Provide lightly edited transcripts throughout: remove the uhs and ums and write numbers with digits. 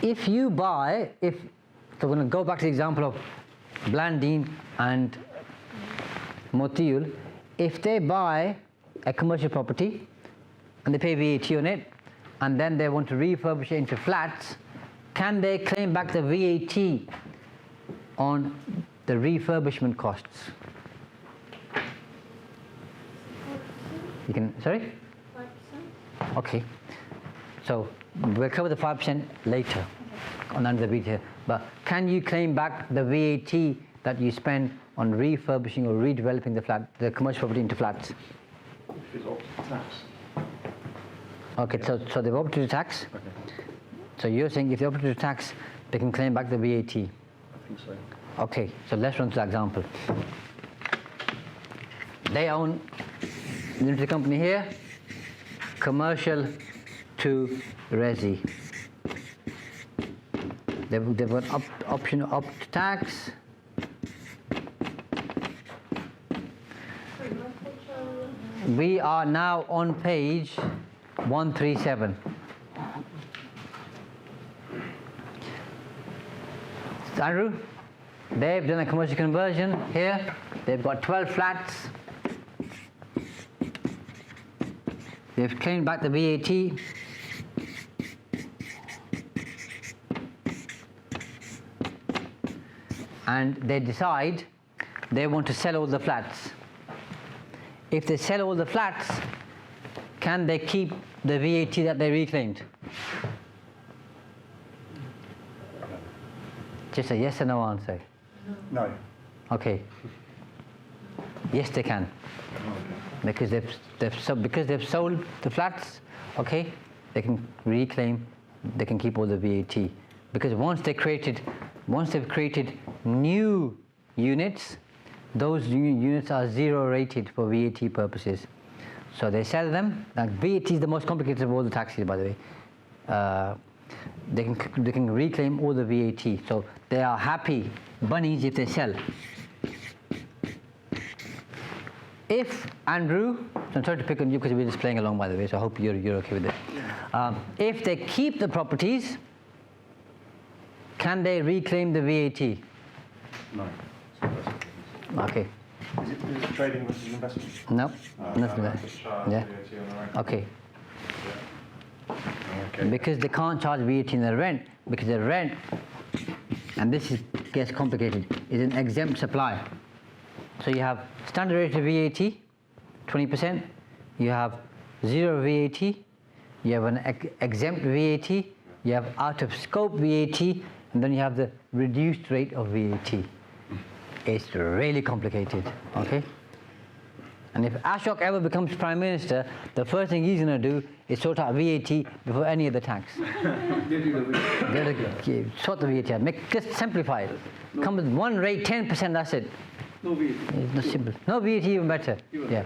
if you buy, so we're going to go back to the example of Blandine and Motiul. If they buy a commercial property and they pay VAT on it, and then they want to refurbish it into flats, can they claim back the VAT on the refurbishment costs? You can, sorry? 5%. Okay. So we'll cover the 5% later on under the VAT. But can you claim back the VAT that you spend on refurbishing or redeveloping the commercial property into flats? If it's opted to tax. Okay, so they've opted to tax. Okay. So you're saying if they opted to tax, they can claim back the VAT? I think so. Okay, so let's run through the example. They own limited company here, commercial to resi. They've got option up to tax. We are now on page 137. Andrew, they've done a commercial conversion here. They've got 12 flats. They've claimed back the VAT. And they decide they want to sell all the flats. If they sell all the flats, can they keep the VAT that they reclaimed? Just a yes or no answer. No. Okay. Yes, they can. Because they've sold the flats, okay, they can reclaim, they can keep all the VAT. Because once they've created new units, those units are zero rated for VAT purposes. So they sell them. Now, VAT is the most complicated of all the taxes, by the way. They can reclaim all the VAT. So they are happy bunnies if they sell. If Andrew, so I'm sorry to pick on you because we're just playing along, by the way, so I hope you're okay with it. If they keep the properties, can they reclaim the VAT? No. Okay. Is it trading versus investment? No, nothing like that. Yeah. Okay. Okay. Because they can't charge VAT in the rent, because the rent, and gets complicated, is an exempt supply. So you have standard rate of VAT, 20%, you have zero VAT, you have an exempt VAT, you have out of scope VAT, and then you have the reduced rate of VAT. It's really complicated, okay? And if Ashok ever becomes Prime Minister, the first thing he's going to do is sort out VAT before any other tax. Sort the VAT out, just simplify it. Come with one rate, 10%, that's it. No VAT. It's not simple. No VAT, even better. Yeah.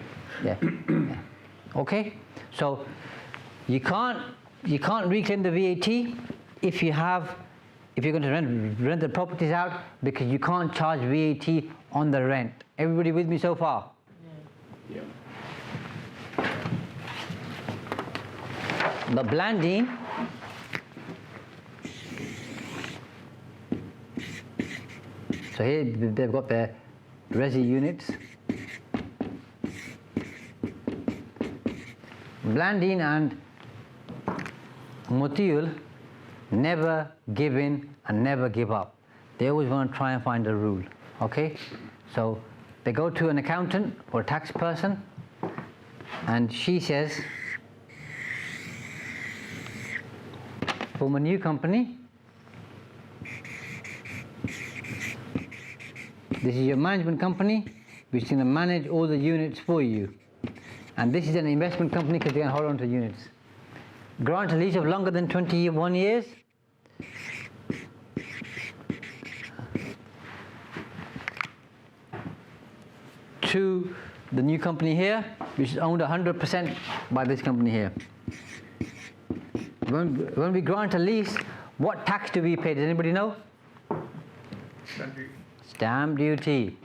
Okay? So you can't reclaim the VAT if you're going to rent the properties out, because you can't charge VAT on the rent. Everybody with me so far? Yeah. But Blandine, so here they've got their resi units. Blandine and Motiul never give in and never give up. They always want to try and find a rule, okay? So they go to an accountant or a tax person, and she says, form a new company. This is your management company, which is going to manage all the units for you. And this is an investment company because they can hold on to units. Grant a lease of longer than 21 years. To the new company here, which is owned 100% by this company here. When we grant a lease, what tax do we pay? Does anybody know? Stamp duty. Stamp duty.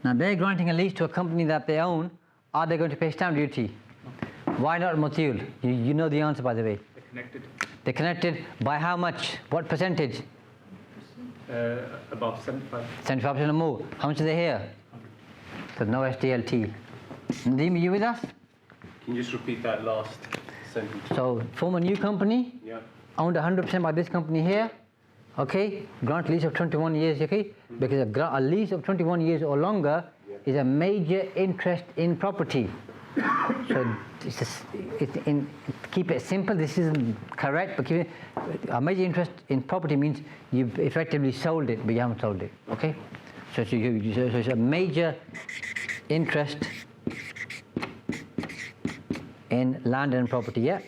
Now they're granting a lease to a company that they own are they going to pay stamp duty? Why not Mutiul? You know the answer, by the way. They're connected. They're connected by how much? What percentage? About 75. 75% or more. How much are they here? So no SDLT. Nadeem, you with us? Can you just repeat that last sentence? So form a new company, Yeah. owned 100% by this company here, okay? Grant lease of 21 years, okay? Because a lease of 21 years or longer is a major interest in property. So keep it simple. This isn't correct, but a major interest in property means you've effectively sold it, but you haven't sold it. Okay? So it's a major interest in land and property. Yeah.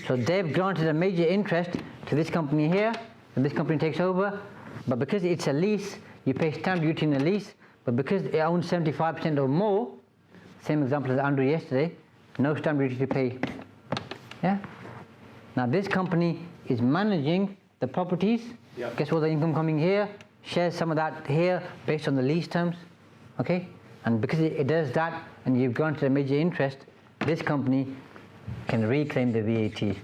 So they've granted a major interest to this company here, and this company takes over. But because it's a lease, you pay stamp duty in a lease. But because it owns 75% or more, same example as Andrew yesterday, no stamp duty to pay. Yeah? Now this company is managing the properties. Yep. Guess what, the income coming here, shares some of that here based on the lease terms. Okay? And because it does that and you've granted a major interest, this company can reclaim the VAT.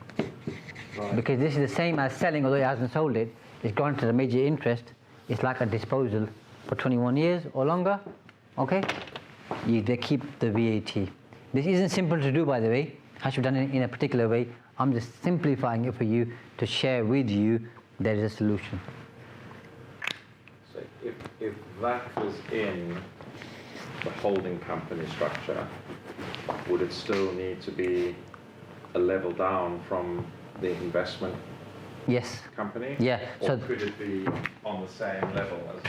Right. Because this is the same as selling, although it hasn't sold it, it's granted a major interest. It's like a disposal for 21 years or longer, okay? They keep the VAT. This isn't simple to do, by the way. I should have done it in a particular way. I'm just simplifying it for you to share with you there is a solution. So if that was in the holding company structure, would it still need to be a level down from the investment Yes. company? Yeah. Or So could it be on the same level as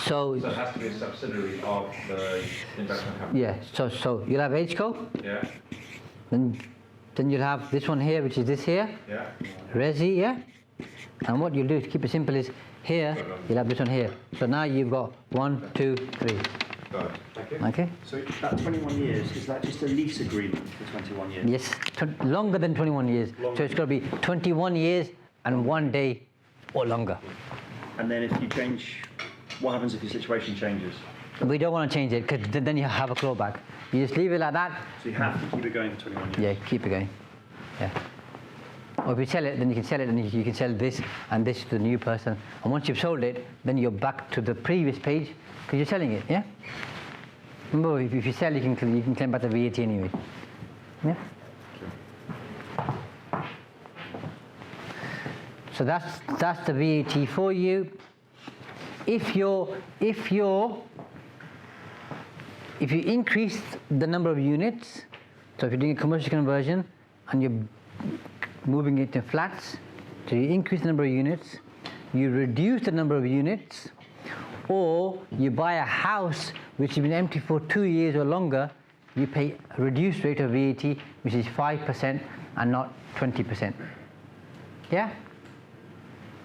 so it has to be a subsidiary of the investment company? yeah. So you'll have 𝐴𝐸, Yeah, then you'll have this one here, which is this here, yeah. Resi, yeah. And what you'll do to keep it simple is here you'll have this one here. So now you've got 1, 2, 3. Got it. Thank you. Okay. So that 21 years, is that just a lease agreement for 21 years? Yes, longer than 21 years. So it's got to be 21 years and 1 day or longer. And then if you change, what happens if your situation changes? We don't want to change it because then you have a clawback. You just leave it like that. So you have to keep it going for 21 years? Yeah, keep it going. Yeah. Or if you sell it, then you can sell it and you can sell this and this to the new person. And once you've sold it, then you're back to the previous page because you're selling it, yeah? Remember, if you sell, you can claim back the VAT anyway. Yeah? So that's the VAT for you. If you increase the number of units, so if you're doing a commercial conversion and you're moving it to flats, so you increase the number of units, you reduce the number of units, or you buy a house which has been empty for 2 years or longer, you pay a reduced rate of VAT, which is 5% and not 20%. Yeah?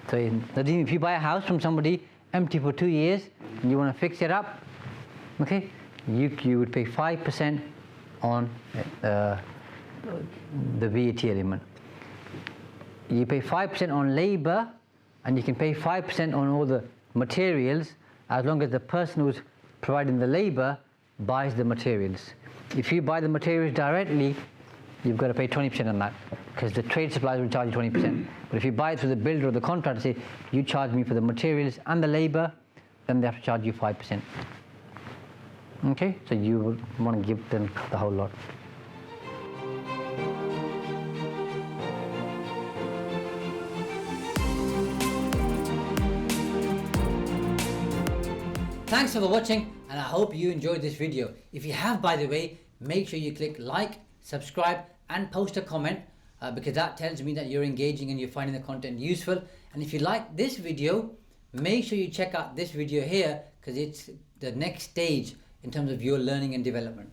So if you buy a house from somebody empty for 2 years and you want to fix it up, okay, you would pay 5% on the VAT element. You pay 5% on labor, and you can pay 5% on all the materials as long as the person who's providing the labor buys the materials. If you buy the materials directly, you've got to pay 20% on that because the trade suppliers will charge you 20%. But if you buy it through the builder or the contractor, say, you charge me for the materials and the labor, then they have to charge you 5%. Okay, so you want to give them the whole lot. Thanks for watching, and I hope you enjoyed this video. If you have, by the way, make sure you click like, subscribe and post a comment because that tells me that you're engaging and you're finding the content useful. And if you like this video, make sure you check out this video here because it's the next stage in terms of your learning and development.